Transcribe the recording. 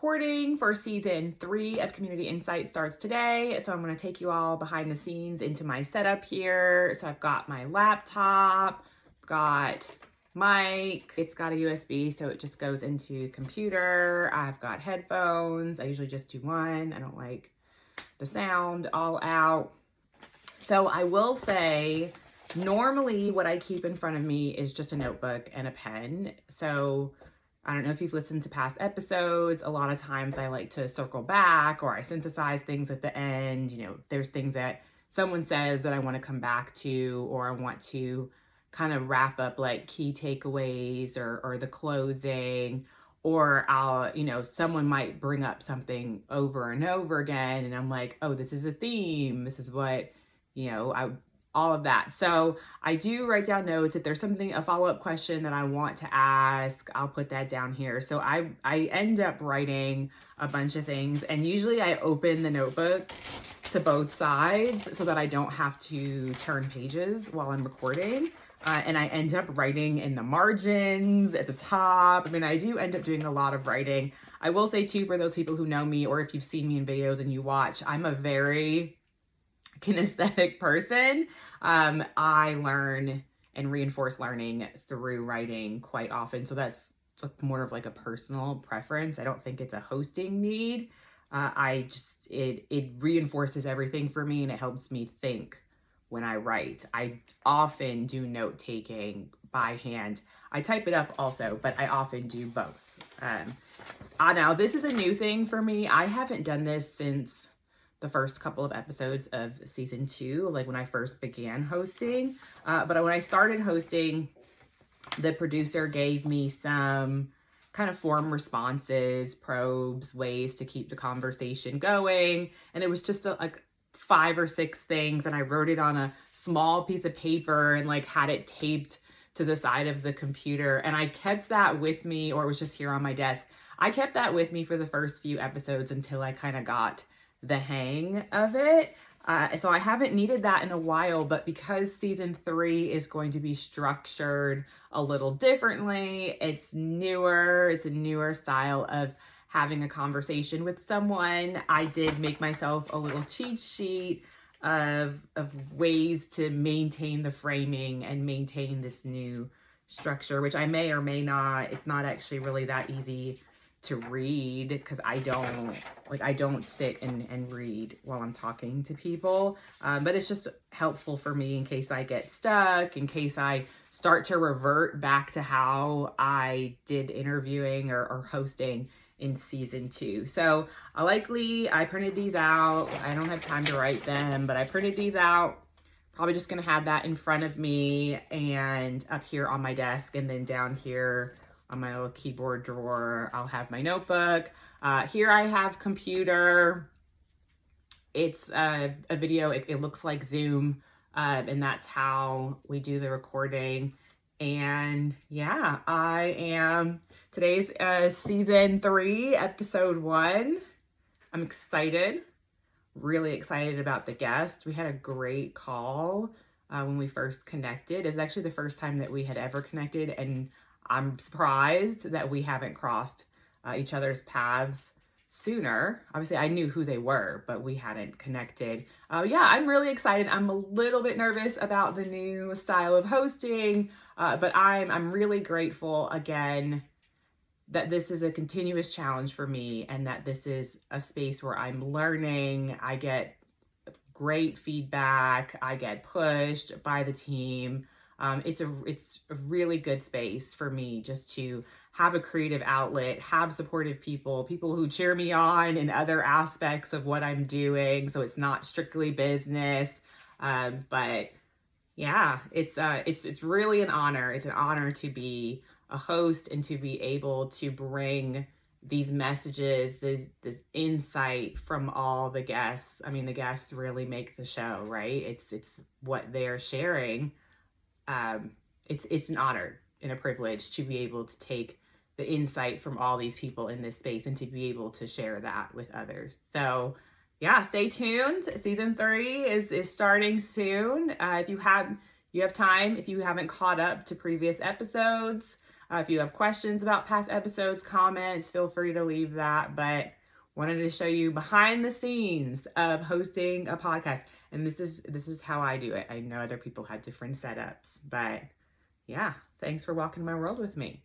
recording for season 3 of Community Insight starts today. So I'm going to take you all behind the scenes into my setup here. So I've got my laptop, got mic, it's got a USB, so it just goes into computer. I've got headphones. I usually just do one. I don't like the sound all out. So I will say, normally what I keep in front of me is just a notebook and a pen. So I don't know if you've listened to past episodes. A lot of times I like to circle back or I synthesize things at the end. You know, there's things that someone says that I want to come back to, or I want to kind of wrap up like key takeaways or the closing, or someone might bring up something over and over again. And I'm like, oh, this is a theme. This is what, all of that. So I do write down notes. If there's a follow-up question that I want to ask, I'll put that down here. So I end up writing a bunch of things, and usually I open the notebook to both sides so that I don't have to turn pages while I'm recording. And I end up writing in the margins at the top. I mean, I do end up doing a lot of writing. I will say too, for those people who know me, or if you've seen me in videos and you watch, I'm a very kinesthetic person. I learn and reinforce learning through writing quite often. So that's more of like a personal preference. I don't think it's a hosting need. It reinforces everything for me, and it helps me think when I write. I often do note taking by hand. I type it up also, but I often do both. Now this is a new thing for me. I haven't done this since the first couple of episodes of season 2, like when I first began hosting. But when I started hosting, the producer gave me some kind of form responses, probes, ways to keep the conversation going. And it was just like 5 or 6 things. And I wrote it on a small piece of paper and like had it taped to the side of the computer. And I kept that with me, or it was just here on my desk. I kept that with me for the first few episodes until I kind of got the hang of it. So I haven't needed that in a while, but because season 3 is going to be structured a little differently, it's newer, it's a newer style of having a conversation with someone. I did make myself a little cheat sheet of ways to maintain the framing and maintain this new structure, which I may or may not. It's not actually really that easy to read because I don't sit and read while I'm talking to people. But it's just helpful for me in case I get stuck, in case I start to revert back to how I did interviewing or hosting in season 2. So I printed these out. I don't have time to write them, but I printed these out. Probably just gonna have that in front of me and up here on my desk, and then down here on my little keyboard drawer, I'll have my notebook. Here I have computer. It's a video, it looks like Zoom, and that's how we do the recording. And yeah, today's season 3, episode 1. I'm excited, really excited about the guest. We had a great call when we first connected. It's actually the first time that we had ever connected, and I'm surprised that we haven't crossed each other's paths sooner. Obviously, I knew who they were, but we hadn't connected. Yeah, I'm really excited. I'm a little bit nervous about the new style of hosting, but I'm really grateful again that this is a continuous challenge for me, and that this is a space where I'm learning. I get great feedback. I get pushed by the team. It's a really good space for me just to have a creative outlet, have supportive people who cheer me on in other aspects of what I'm doing. So it's not strictly business. But yeah, it's really an honor. It's an honor to be a host and to be able to bring these messages, this insight from all the guests. I mean, the guests really make the show, right? It's what they're sharing. It's an honor and a privilege to be able to take the insight from all these people in this space and to be able to share that with others. So yeah, stay tuned. Season 3 is starting soon. If you have time, if you haven't caught up to previous episodes, If you have questions about past episodes, comments, feel free to leave that. But wanted to show you behind the scenes of hosting a podcast. And this is how I do it. I know other people have different setups, but yeah, thanks for walking my world with me.